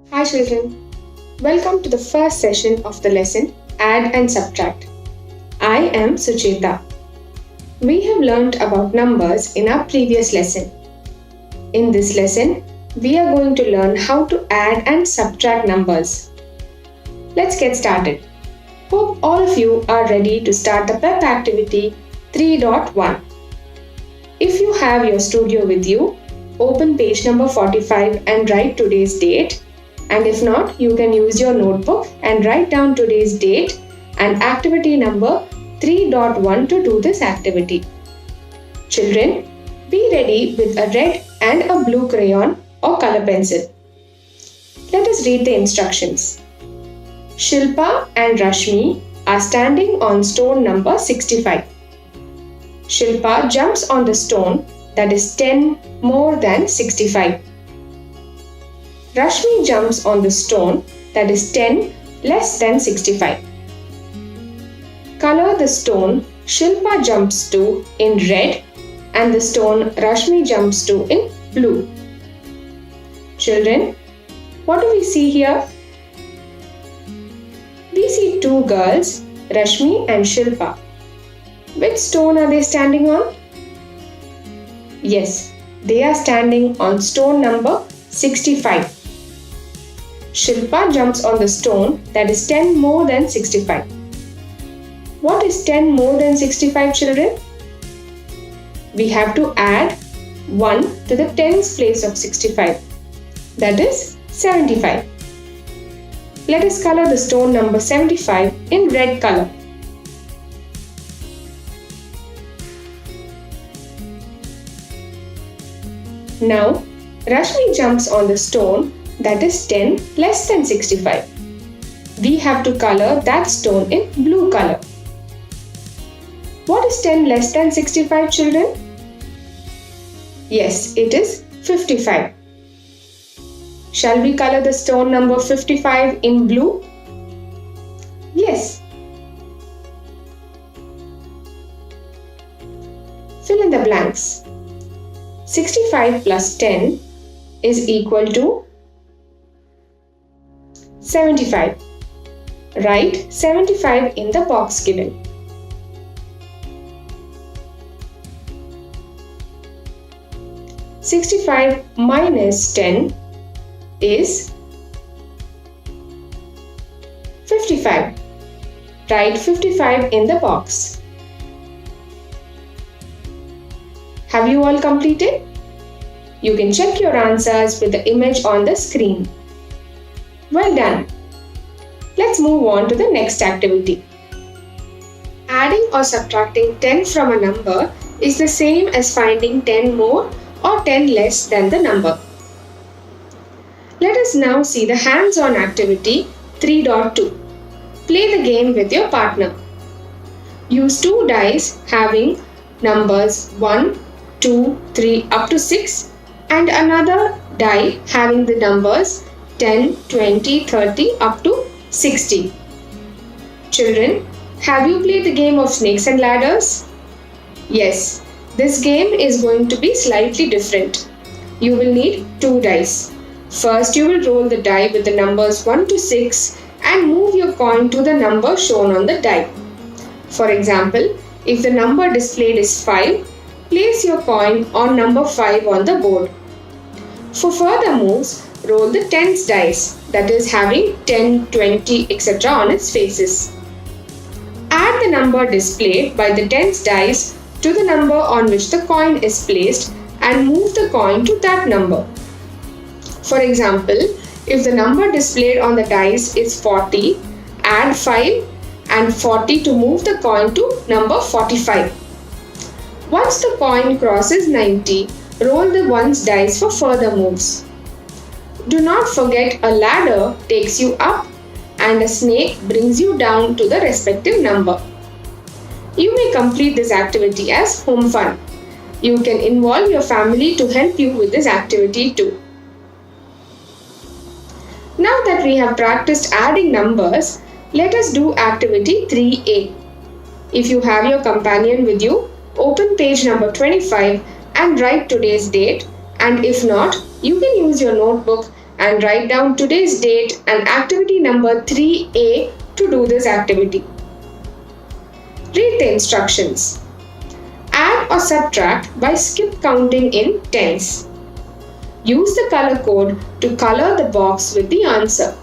Hi children, welcome to the first session of the lesson Add and Subtract. I am Sucheta. We have learnt about numbers in our previous lesson. In this lesson, we are going to learn how to add and subtract numbers. Let's get started. Hope all of you are ready to start the PEP activity 3.1. If you have your studio with you, open page number 45 and write today's date. And if not, you can use your notebook and write down today's date and activity number 3.1 to do this activity. Children, be ready with a red and a blue crayon or color pencil. Let us read the instructions. Shilpa and Rashmi are standing on stone number 65. Shilpa jumps on the stone that is 10 more than 65. Rashmi jumps on the stone that is 10 less than 65. Color the stone Shilpa jumps to in red and the stone Rashmi jumps to in blue. Children, what do we see here? We see two girls, Rashmi and Shilpa. Which stone are they standing on? Yes, they are standing on stone number 65. Shilpa jumps on the stone that is 10 more than 65. What is 10 more than 65, children? We have to add 1 to the tens place of 65. That is 75. Let us color the stone number 75 in red color. Now, Rashmi jumps on the stone that is 10 less than 65. We have to color that stone in blue color. What is 10 less than 65, children? Yes, it is 55. Shall we color the stone number 55 in blue? Yes. Fill in the blanks. 65 plus 10 is equal to 75. Write 75 in the box given. (65) minus 10 is 55. Write 55 in the box. Have you all completed? You can check your answers with the image on the screen. Well done. Let's move on to the next activity. Adding or subtracting 10 from a number is the same as finding 10 more or 10 less than the number. Let us now see the hands-on activity 3.2. Play the game with your partner. Use two dice having numbers 1, 2, 3 up to 6 and another die having the numbers 10, 20, 30 up to 60. Children, have you played the game of snakes and ladders? Yes, this game is going to be slightly different. You will need two dice. First, you will roll the die with the numbers 1 to 6 and move your coin to the number shown on the die. For example, if the number displayed is 5, place your coin on number 5 on the board. For further moves, roll the tens dice, that is having 10, 20, etc. on its faces. Add the number displayed by the tens dice to the number on which the coin is placed and move the coin to that number. For example, if the number displayed on the dice is 40, add 5 and 40 to move the coin to number 45. Once the coin crosses 90, roll the ones dice for further moves. Do not forget a ladder takes you up and a snake brings you down to the respective number. You may complete this activity as home fun. You can involve your family to help you with this activity too. Now that we have practiced adding numbers, let us do activity 3A. If you have your companion with you, open page number 25 and write today's date, and if not, you can use your notebook and write down today's date and activity number 3A to do this activity. Read the instructions. Add or subtract by skip counting in tens. Use the color code to color the box with the answer.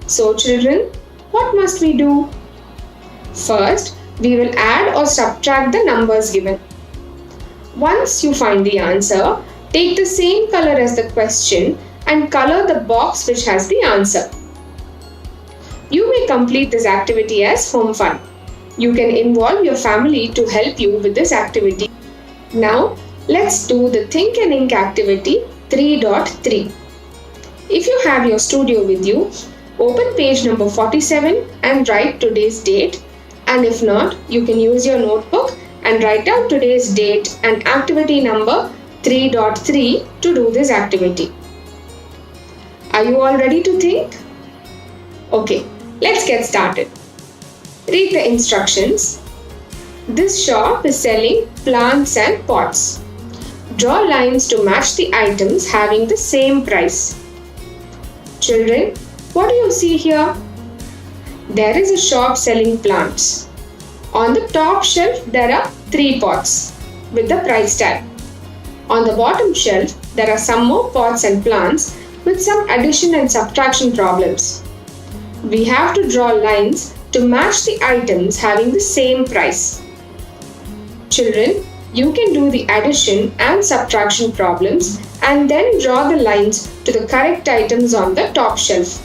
So children, what must we do? First, we will add or subtract the numbers given. Once you find the answer, take the same color as the question and color the box which has the answer. You may complete this activity as home fun. You can involve your family to help you with this activity. Now, let's do the Think and Ink activity 3.3. If you have your studio with you, open page number 47 and write today's date, and if not, you can use your notebook and write down today's date and activity number 3.3 to do this activity. Are you all ready to think? Okay, let's get started. Read the instructions. This shop is selling plants and pots. Draw lines to match the items having the same price. Children, what do you see here? There is a shop selling plants. On the top shelf, there are 3 pots with the price tag. On the bottom shelf, there are some more pots and plants with some addition and subtraction problems. We have to draw lines to match the items having the same price. Children, you can do the addition and subtraction problems and then draw the lines to the correct items on the top shelf.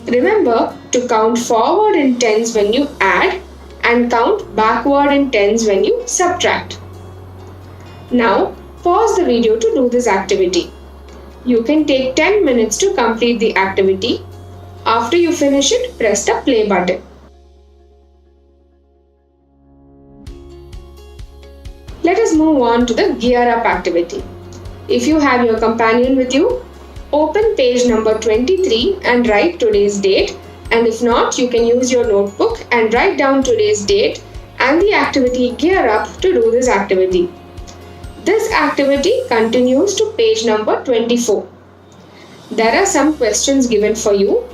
Remember to count forward in tens when you add and count backward in tens when you subtract. Now, pause the video to do this activity. You can take 10 minutes to complete the activity. After you finish it, press the play button. Let us move on to the Gear Up activity. If you have your companion with you, open page number 23 and write today's date, and if not, you can use your notebook and write down today's date and the activity Gear Up to do this activity. This activity continues to page number 24. There are some questions given for you.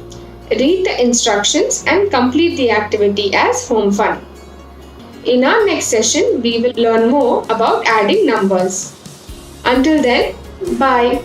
Read the instructions and complete the activity as home fun. In our next session, we will learn more about adding numbers. Until then, bye.